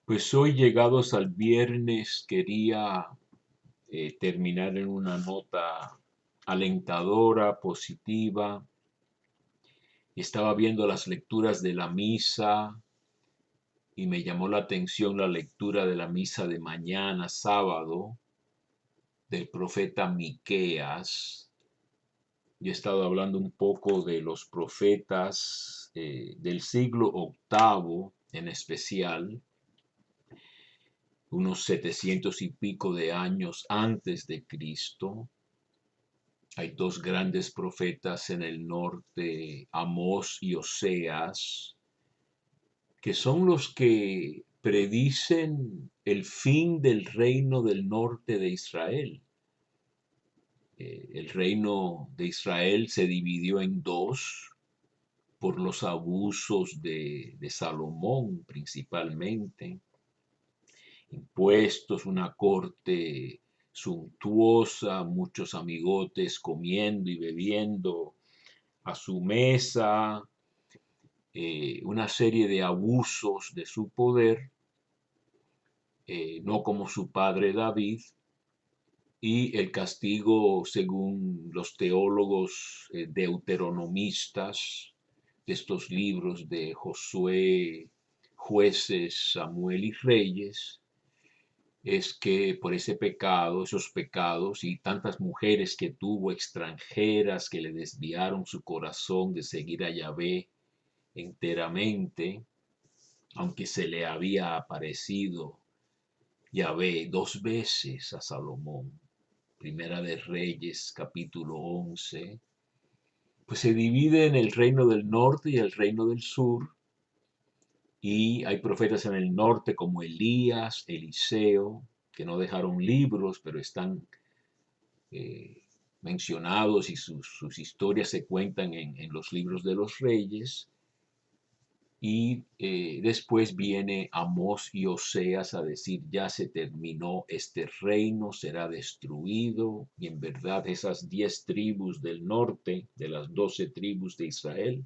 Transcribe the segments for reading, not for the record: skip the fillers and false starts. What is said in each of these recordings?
Pues hoy llegados al viernes quería terminar en una nota alentadora, positiva. Estaba viendo las lecturas de la misa y me llamó la atención la lectura de la misa de mañana, sábado, del profeta Miqueas. Yo he estado hablando un poco de los profetas del siglo octavo en especial, unos 700 y pico de años antes de Cristo. Hay dos grandes profetas en el norte, Amós y Oseas, que son los que predicen el fin del reino del norte de Israel. El reino de Israel se dividió en dos por los abusos de Salomón principalmente, impuestos, una corte suntuosa, muchos amigotes comiendo y bebiendo a su mesa, una serie de abusos de su poder, no como su padre David, y el castigo, según los teólogos deuteronomistas, de estos libros de Josué, Jueces, Samuel y Reyes, es que por ese pecado, esos pecados y tantas mujeres que tuvo extranjeras que le desviaron su corazón de seguir a Yahvé enteramente, aunque se le había aparecido Yahvé dos veces a Salomón, Primera de Reyes, capítulo 11, pues se divide en el reino del norte y el reino del sur, y hay profetas en el norte como Elías, Eliseo, que no dejaron libros, pero están eh, mencionados y sus historias se cuentan en los libros de los reyes. Y después viene Amós y Oseas a decir, ya se terminó este reino, será destruido. Y en verdad esas 10 tribus del norte, de las 12 tribus de Israel,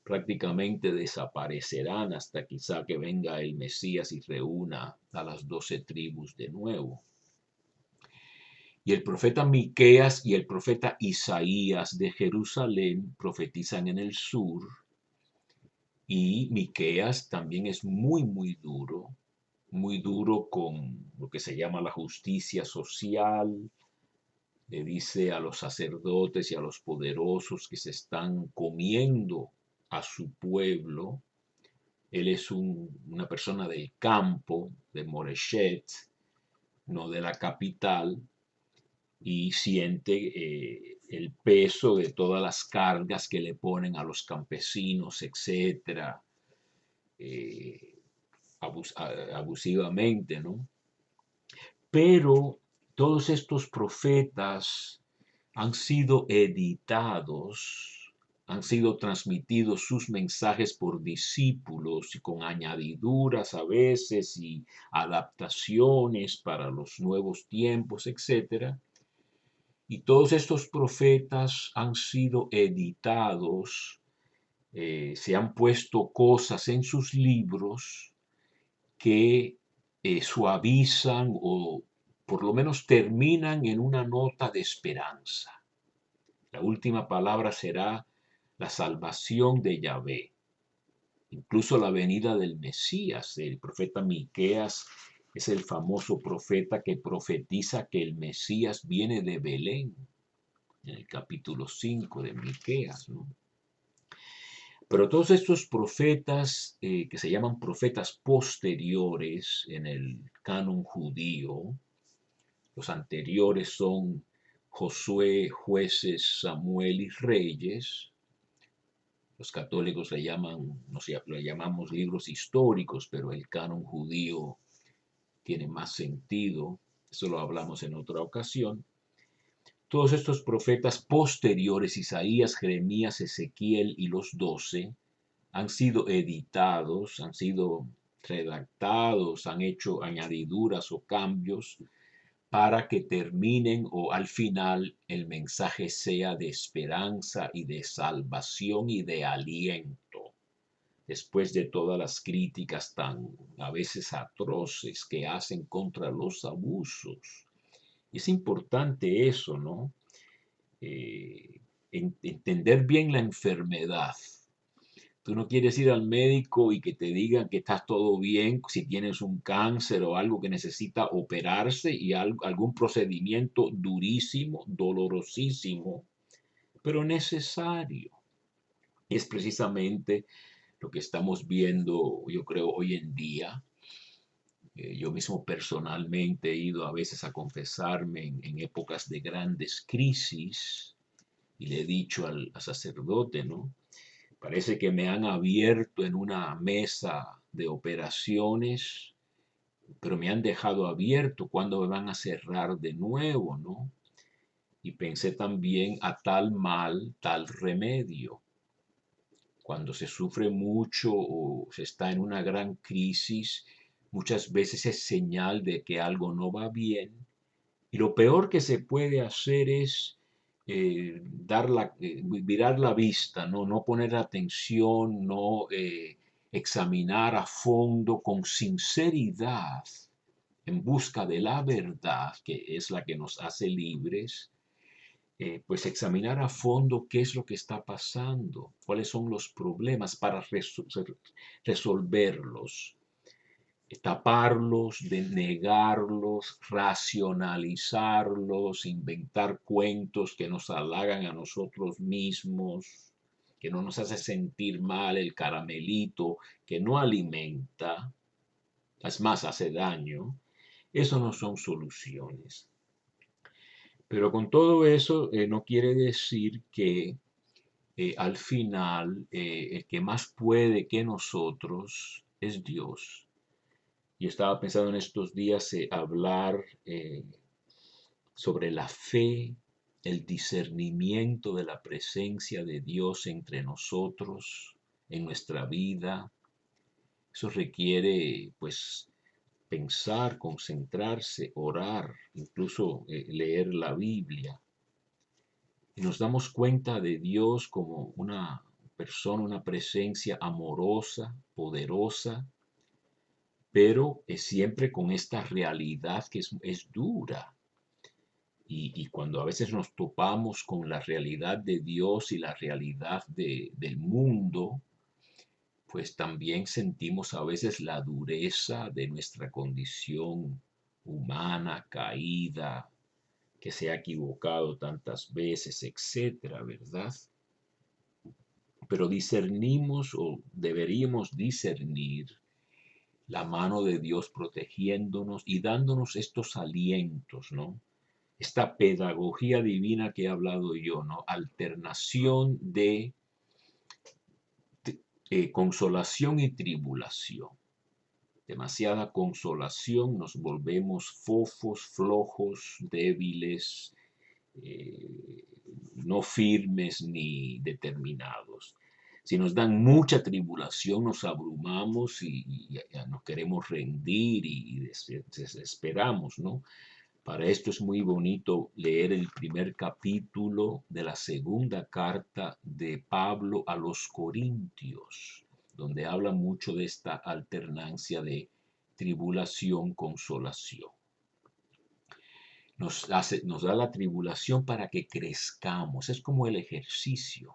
prácticamente desaparecerán hasta quizá que venga el Mesías y reúna a las 12 tribus de nuevo. Y el profeta Miqueas y el profeta Isaías de Jerusalén profetizan en el sur. Y Miqueas también es muy duro con lo que se llama la justicia social. Le dice a los sacerdotes y a los poderosos que se están comiendo a su pueblo. Él es una persona del campo, de Moreshet, no de la capital, y siente el peso de todas las cargas que le ponen a los campesinos, etcétera, eh, abusivamente, ¿no? Pero todos estos profetas han sido editados, han sido transmitidos sus mensajes por discípulos y con añadiduras a veces y adaptaciones para los nuevos tiempos, etcétera. Y todos estos profetas han sido editados, se han puesto cosas en sus libros que suavizan o por lo menos terminan en una nota de esperanza. La última palabra será la salvación de Yahvé. Incluso la venida del Mesías, el profeta Miqueas es el famoso profeta que profetiza que el Mesías viene de Belén, en el capítulo 5 de Miqueas, ¿no? Pero todos estos profetas que se llaman profetas posteriores en el canon judío, los anteriores son Josué, Jueces, Samuel y Reyes. Los católicos le llaman, no sé, lo llamamos libros históricos, pero el canon judío tiene más sentido. Eso lo hablamos en otra ocasión. Todos estos profetas posteriores, Isaías, Jeremías, Ezequiel y los 12, han sido editados, han sido redactados, han hecho añadiduras o cambios para que terminen o al final el mensaje sea de esperanza y de salvación y de aliento. después de todas las críticas tan a veces atroces que hacen contra los abusos. Es importante eso, ¿no? Entender bien la enfermedad. Tú no quieres ir al médico y que te digan que estás todo bien si tienes un cáncer o algo que necesita operarse y algún procedimiento durísimo, dolorosísimo, pero necesario. Es precisamente lo que estamos viendo, yo creo, hoy en día. Yo mismo personalmente he ido a veces a confesarme en épocas de grandes crisis y le he dicho al sacerdote, ¿no? Parece que me han abierto en una mesa de operaciones, pero me han dejado abierto. ¿Cuándo me van a cerrar de nuevo, no? Y pensé también, a tal mal, tal remedio. Cuando se sufre mucho o se está en una gran crisis, muchas veces es señal de que algo no va bien. Y lo peor que se puede hacer es virar la vista, ¿no? No poner atención, no examinar a fondo con sinceridad en busca de la verdad, que es la que nos hace libres, pues examinar a fondo qué es lo que está pasando, cuáles son los problemas para resolverlos, taparlos, negarlos, racionalizarlos, inventar cuentos que nos halagan a nosotros mismos, que no nos hace sentir mal, el caramelito que no alimenta, es más, hace daño. Eso no son soluciones. Pero con todo eso no quiere decir que al final el que más puede que nosotros es Dios. Yo estaba pensando en estos días hablar sobre la fe, el discernimiento de la presencia de Dios entre nosotros, en nuestra vida. Eso requiere, pues, pensar, concentrarse, orar, incluso leer la Biblia. Y nos damos cuenta de Dios como una persona, una presencia amorosa, poderosa, pero es siempre con esta realidad que es dura. Y cuando a veces nos topamos con la realidad de Dios y la realidad del mundo, pues también sentimos a veces la dureza de nuestra condición humana, caída, que se ha equivocado tantas veces, etcétera, ¿verdad? Pero discernimos o deberíamos discernir la mano de Dios protegiéndonos y dándonos estos alientos, ¿no? Esta pedagogía divina que he hablado yo, ¿no? Alternación de consolación y tribulación. Demasiada consolación, nos volvemos fofos, flojos, débiles, no firmes ni determinados. Si nos dan mucha tribulación, nos abrumamos y nos queremos rendir y desesperamos, ¿no? Para esto es muy bonito leer el primer capítulo de la segunda carta de Pablo a los Corintios, donde habla mucho de esta alternancia de tribulación, consolación. Nos da la tribulación para que crezcamos. Es como el ejercicio,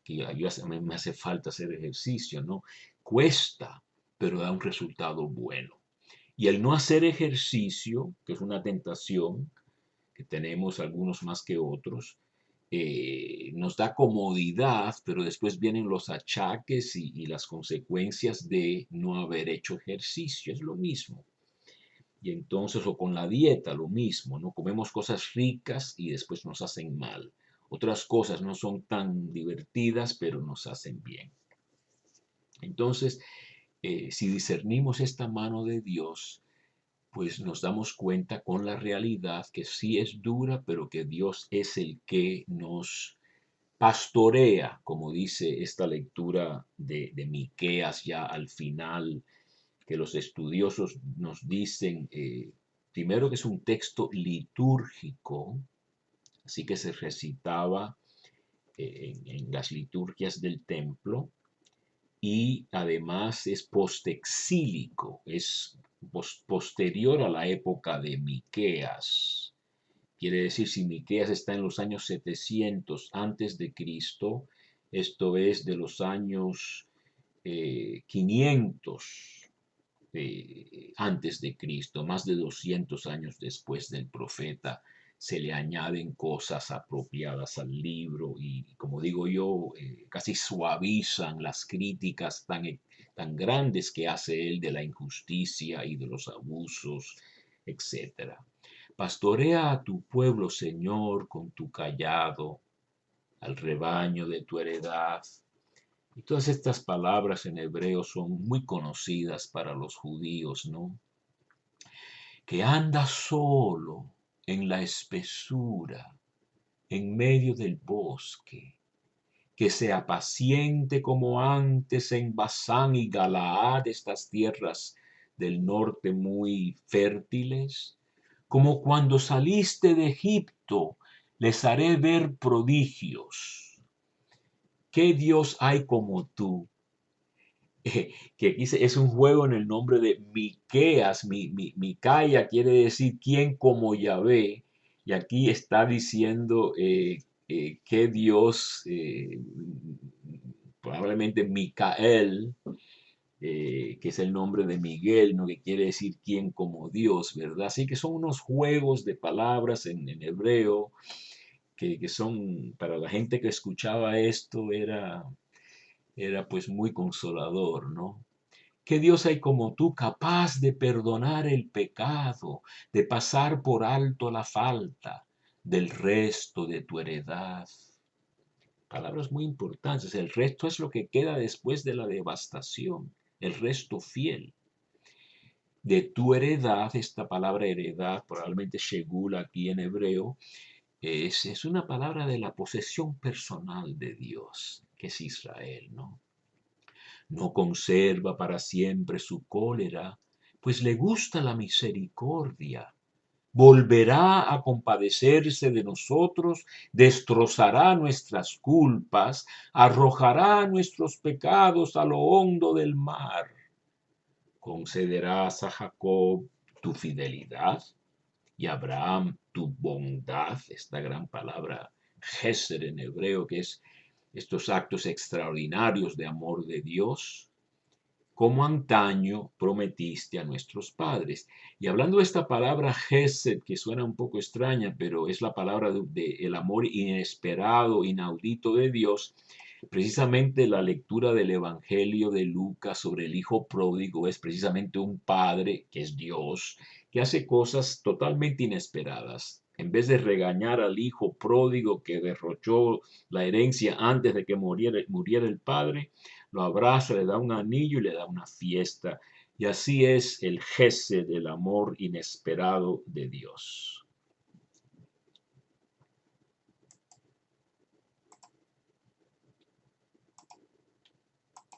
que a mí me hace falta hacer ejercicio, ¿no? Cuesta, pero da un resultado bueno. Y el no hacer ejercicio, que es una tentación que tenemos algunos más que otros, nos da comodidad, pero después vienen los achaques y las consecuencias de no haber hecho ejercicio. Es lo mismo. Y entonces, o con la dieta, lo mismo, ¿no? Comemos cosas ricas y después nos hacen mal. Otras cosas no son tan divertidas, pero nos hacen bien. Entonces, si discernimos esta mano de Dios, pues nos damos cuenta con la realidad que sí es dura, pero que Dios es el que nos pastorea, como dice esta lectura de Miqueas ya al final, que los estudiosos nos dicen, primero que es un texto litúrgico, así que se recitaba en las liturgias del templo, y además es postexílico, es posterior a la época de Miqueas. Quiere decir, si Miqueas está en los años 700 antes de Cristo, esto es de los años 500 antes de Cristo, más de 200 años después del profeta, se le añaden cosas apropiadas al libro y, como digo yo, casi suavizan las críticas tan grandes que hace él de la injusticia y de los abusos, etcétera. Pastorea a tu pueblo, Señor, con tu callado, al rebaño de tu heredad. Y todas estas palabras en hebreo son muy conocidas para los judíos, ¿no? Que anda solo en la espesura, en medio del bosque, que sea paciente como antes en Basán y Galaad, estas tierras del norte muy fértiles, como cuando saliste de Egipto, les haré ver prodigios. ¿Qué Dios hay como tú? Que aquí es un juego en el nombre de Miqueas. Micaía quiere decir quién como Yahvé. Y aquí está diciendo que Dios, probablemente Micael, que es el nombre de Miguel, ¿no? Que quiere decir quién como Dios, ¿verdad? Así que son unos juegos de palabras en hebreo que son, para la gente que escuchaba esto, era pues muy consolador, ¿no? ¿Qué Dios hay como tú capaz de perdonar el pecado, de pasar por alto la falta del resto de tu heredad? Palabras muy importantes. El resto es lo que queda después de la devastación, el resto fiel. De tu heredad, esta palabra heredad, probablemente shegul aquí en hebreo, es una palabra de la posesión personal de Dios, que es Israel, ¿no? No conserva para siempre su cólera, pues le gusta la misericordia. Volverá a compadecerse de nosotros, destrozará nuestras culpas, arrojará nuestros pecados a lo hondo del mar. Concederás a Jacob tu fidelidad y a Abraham tu bondad, esta gran palabra Gesed en hebreo, que es estos actos extraordinarios de amor de Dios, como antaño prometiste a nuestros padres. Y hablando de esta palabra Gesed, que suena un poco extraña, pero es la palabra de el amor inesperado, inaudito de Dios, precisamente la lectura del Evangelio de Lucas sobre el hijo pródigo es precisamente un padre, que es Dios, que hace cosas totalmente inesperadas. En vez de regañar al hijo pródigo que derrochó la herencia antes de que muriera el padre, lo abraza, le da un anillo y le da una fiesta. Y así es el gesed del amor inesperado de Dios.